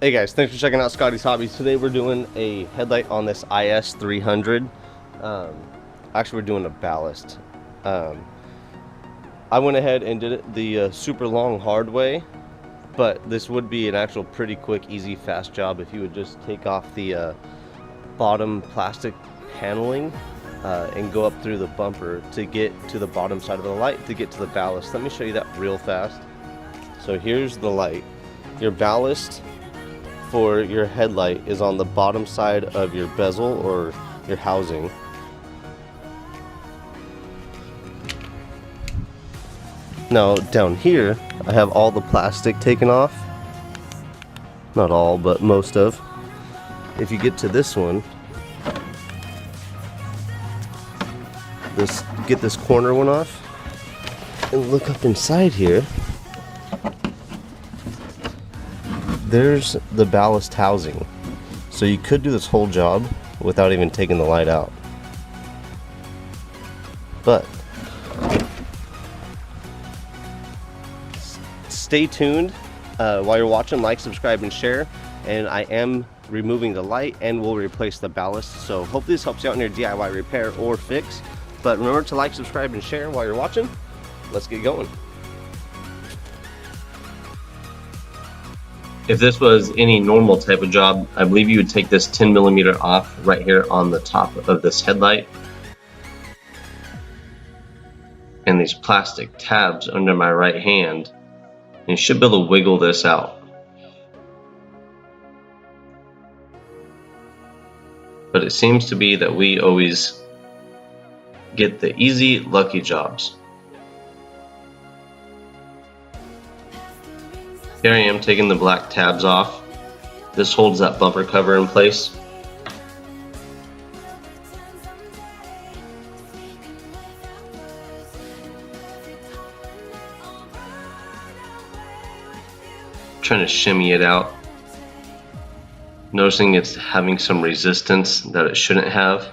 Hey guys, thanks for checking out Scotty's Hobbies. Today we're doing a headlight on this IS300. Actually, we're doing a ballast. I went ahead and did it the super long hard way, but this would be an actual pretty quick, easy, fast job if you would just take off the bottom plastic paneling and go up through the bumper to get to the bottom side of the light to get to the ballast. Let me show you that real fast. So here's the light. Your ballast for your headlight is on the bottom side of your bezel or your housing. Now down here I have all the plastic taken off. Not all, but most of. If you get to this one, get this corner one off and look up inside here. There's the ballast housing. So you could do this whole job without even taking the light out. But stay tuned while you're watching. Like, subscribe, and share. And I am removing the light and will replace the ballast. So hopefully this helps you out in your DIY repair or fix. But remember to like, subscribe, and share while you're watching. Let's get going. If this was any normal type of job, I believe you would take this 10mm off right here on the top of this headlight. And these plastic tabs under my right hand. And you should be able to wiggle this out. But it seems to be that we always get the easy, lucky jobs. Here I am taking the black tabs off. This holds that bumper cover in place. Trying to shimmy it out. Noticing it's having some resistance that it shouldn't have.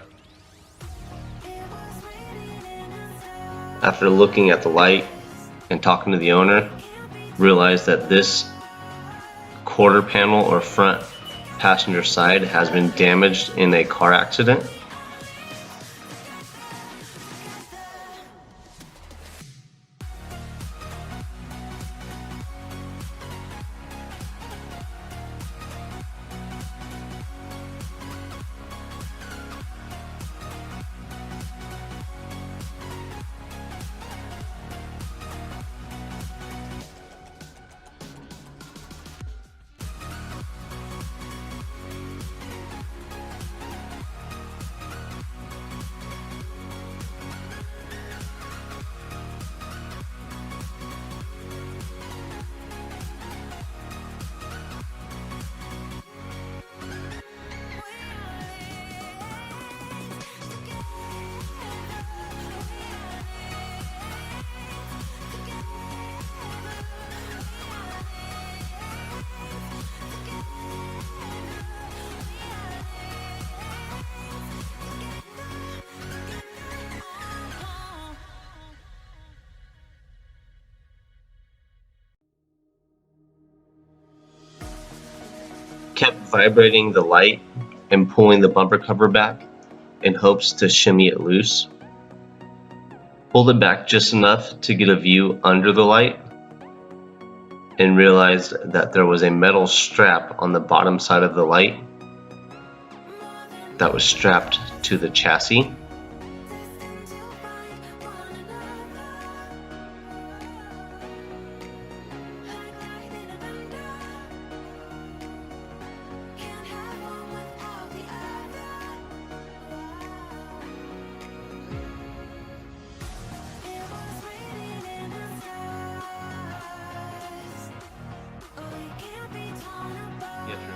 After looking at the light and talking to the owner, realized that this quarter panel or front passenger side has been damaged in a car accident. Kept vibrating the light and pulling the bumper cover back in hopes to shimmy it loose. Pulled it back just enough to get a view under the light and realized that there was a metal strap on the bottom side of the light that was strapped to the chassis.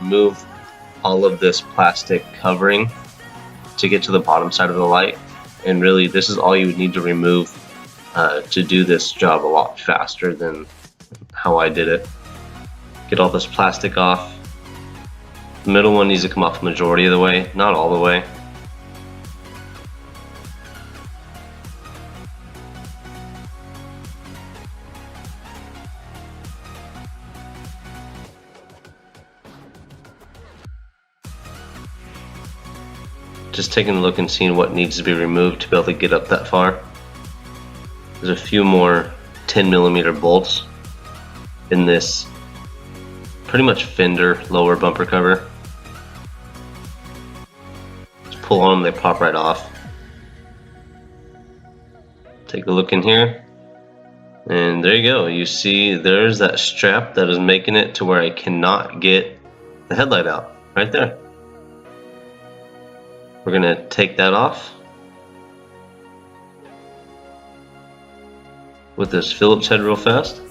Remove all of this plastic covering to get to the bottom side of the light, and really this is all you would need to remove to do this job a lot faster than how I did it. Get all this plastic off. The middle one needs to come off the majority of the way, not all the way. just taking a look and seeing what needs to be removed to be able to get up that far. There's a few more 10mm bolts in this pretty much fender lower bumper cover. Just pull on them, they pop right off. Take a look in here, and there you go. You see there's that strap that is making it to where I cannot get the headlight out, right there. We're gonna take that off with this Phillips head real fast.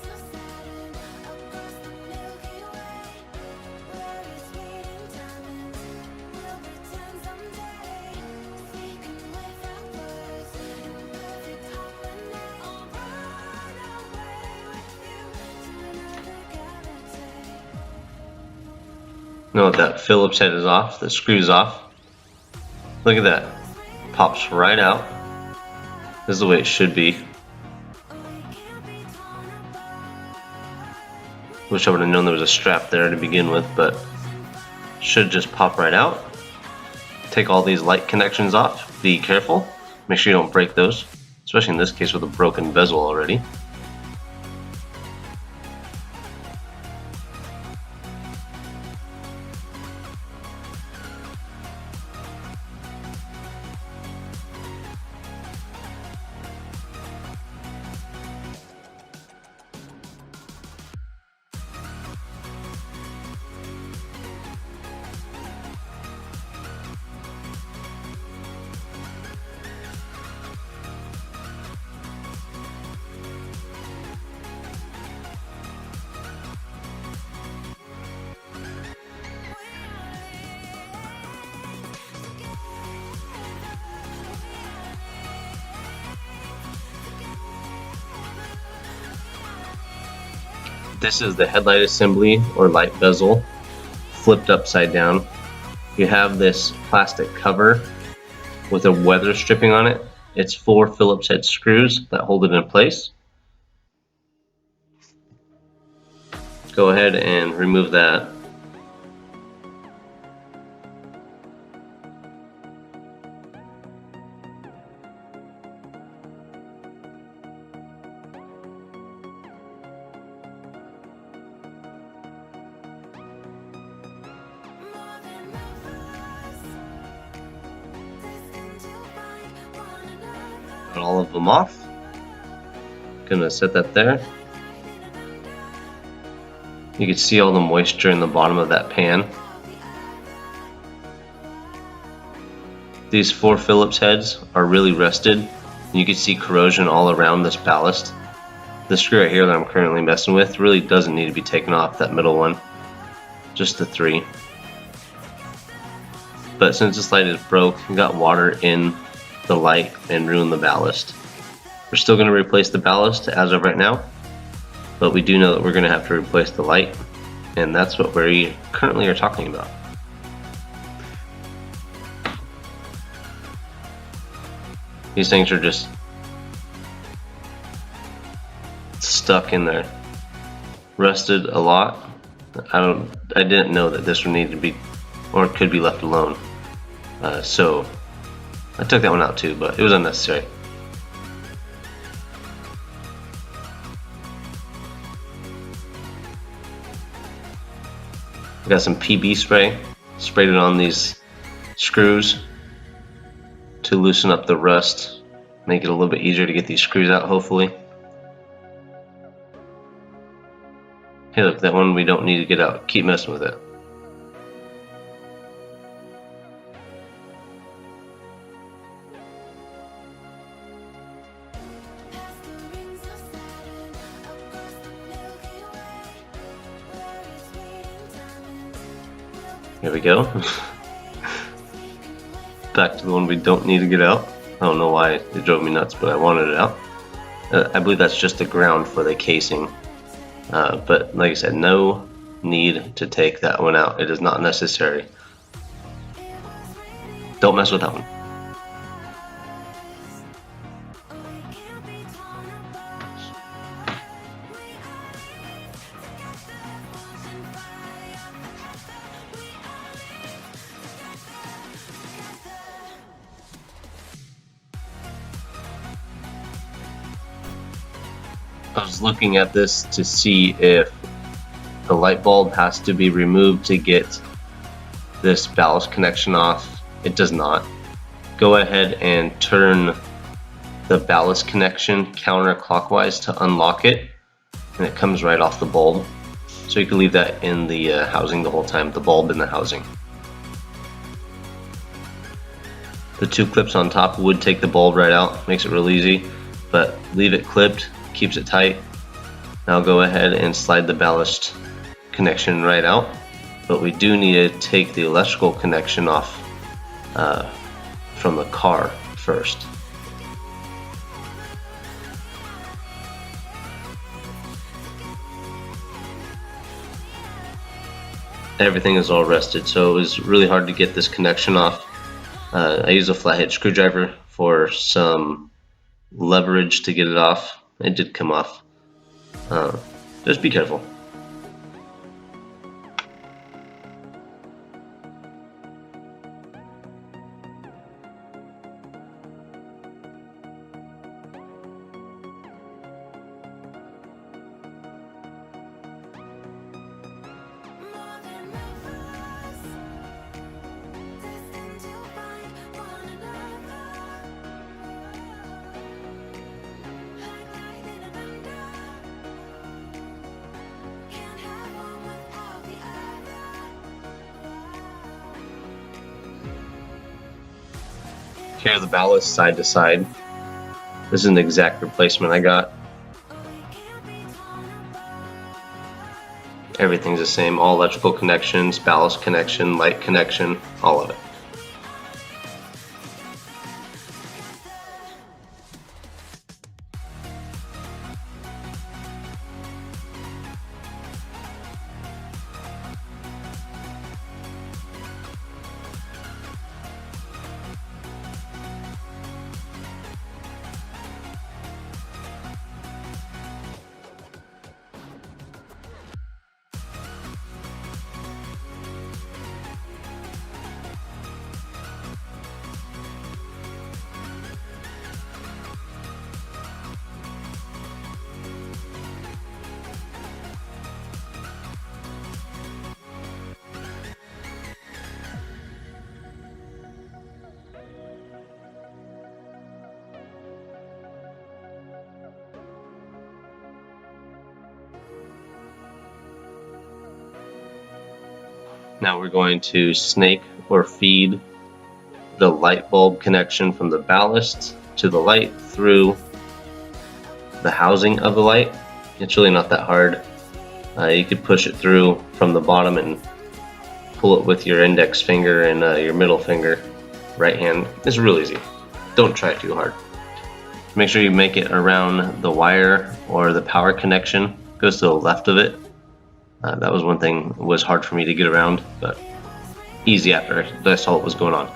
Now that Phillips head is off, the screw's off. Look at that. Pops right out. This is the way it should be. Wish I would have known there was a strap there to begin with, but should just pop right out. Take all these light connections off. Be careful. Make sure you don't break those, especially in this case with a broken bezel already. This is the headlight assembly or light bezel flipped upside down. You have this plastic cover with a weather stripping on it. It's 4 Phillips head screws that hold it in place. Go ahead and remove that. Got all of them off. Gonna set that there. You can see all the moisture in the bottom of that pan. These 4 Phillips heads are really rusted. You can see corrosion all around this ballast. The screw right here that I'm currently messing with really doesn't need to be taken off, that middle one. Just the 3. But since this light is broke, we got water in the light and ruined the ballast. We're still going to replace the ballast as of right now, but we do know that we're going to have to replace the light, and that's what we currently are talking about. These things are just stuck in there, rusted a lot. I didn't know that this would need to be or could be left alone, so I took that one out too, but it was unnecessary. I got some PB spray, sprayed it on these screws to loosen up the rust, make it a little bit easier to get these screws out, hopefully. Hey, look, that one we don't need to get out. Keep messing with it. Here we go. Back to the one we don't need to get out. I don't know why it drove me nuts, but I wanted it out. I believe that's just the ground for the casing. But like I said, no need to take that one out. It is not necessary. Don't mess with that one. I was looking at this to see if the light bulb has to be removed to get this ballast connection off. It does not. Go ahead and turn the ballast connection counterclockwise to unlock it, and it comes right off the bulb. So you can leave that in the housing the whole time, the bulb in the housing. The two clips on top would take the bulb right out, makes it real easy, but leave it clipped, keeps it tight. Now go ahead and slide the ballast connection right out, but we do need to take the electrical connection off from the car first. Everything is all rusted, so it was really hard to get this connection off. I used a flathead screwdriver for some leverage to get it off. It did come off. Just be careful. Here the ballast side to side. This is an exact replacement I got. Everything's the same, all electrical connections, ballast connection, light connection, all of it. Now we're going to snake or feed the light bulb connection from the ballast to the light through the housing of the light. It's really not that hard. You could push it through from the bottom and pull it with your index finger and your middle finger, right hand. It's real easy. Don't try too hard. Make sure you make it around the wire or the power connection. Goes to the left of it. That was one thing that was hard for me to get around, but easy after I saw what was going on.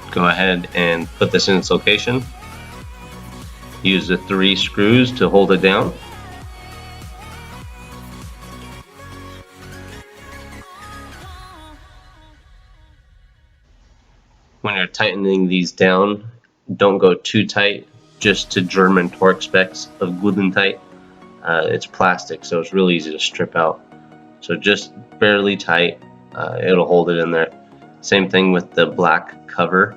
Go ahead and put this in its location. Use the 3 screws to hold it down. When you're tightening these down, don't go too tight, just to German torque specs of Gludentight. It's plastic, so it's really easy to strip out. So just barely tight, it'll hold it in there. Same thing with the black cover.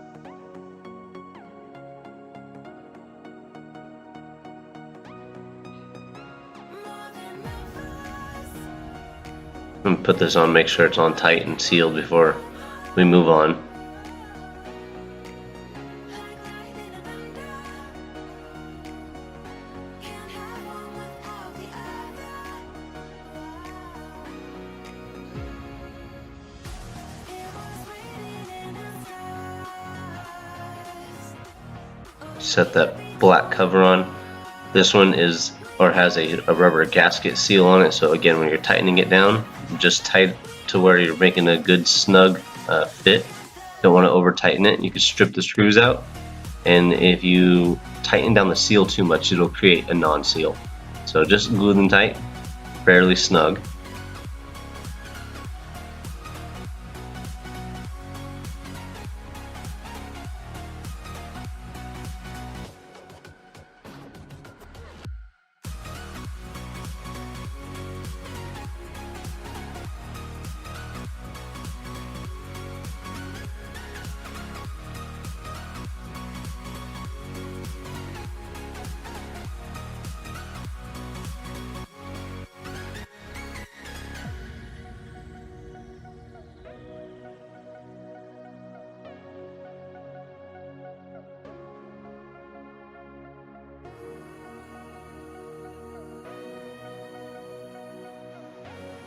I'm gonna put this on, make sure it's on tight and sealed before we move on. Set that black cover on. This one is or has a rubber gasket seal on it, so again, when you're tightening it down, just tight to where you're making a good snug fit. Don't want to over tighten it. You can strip the screws out, and if you tighten down the seal too much, it'll create a non-seal. So just glue them tight, fairly snug.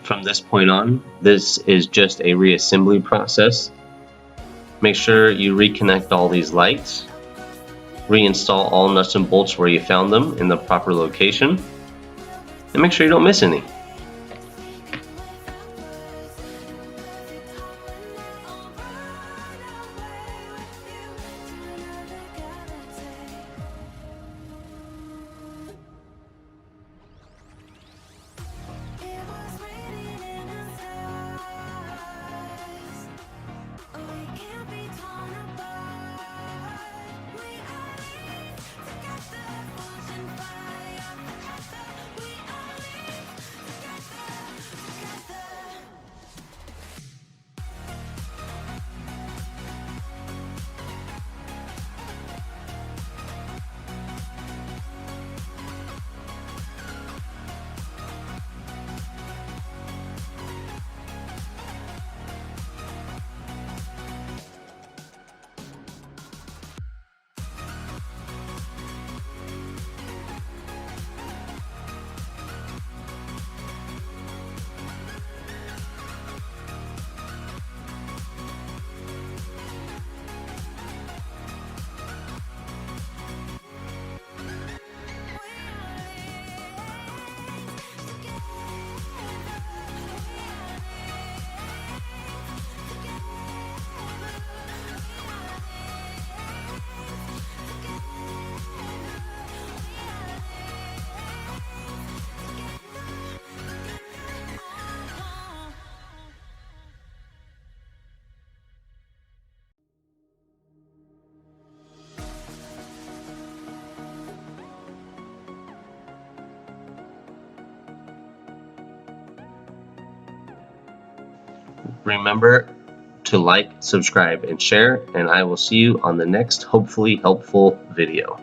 From this point on, this is just a reassembly process. Make sure you reconnect all these lights, reinstall all nuts and bolts where you found them in the proper location, and make sure you don't miss any. Remember to like, subscribe, and share, and I will see you on the next hopefully helpful video.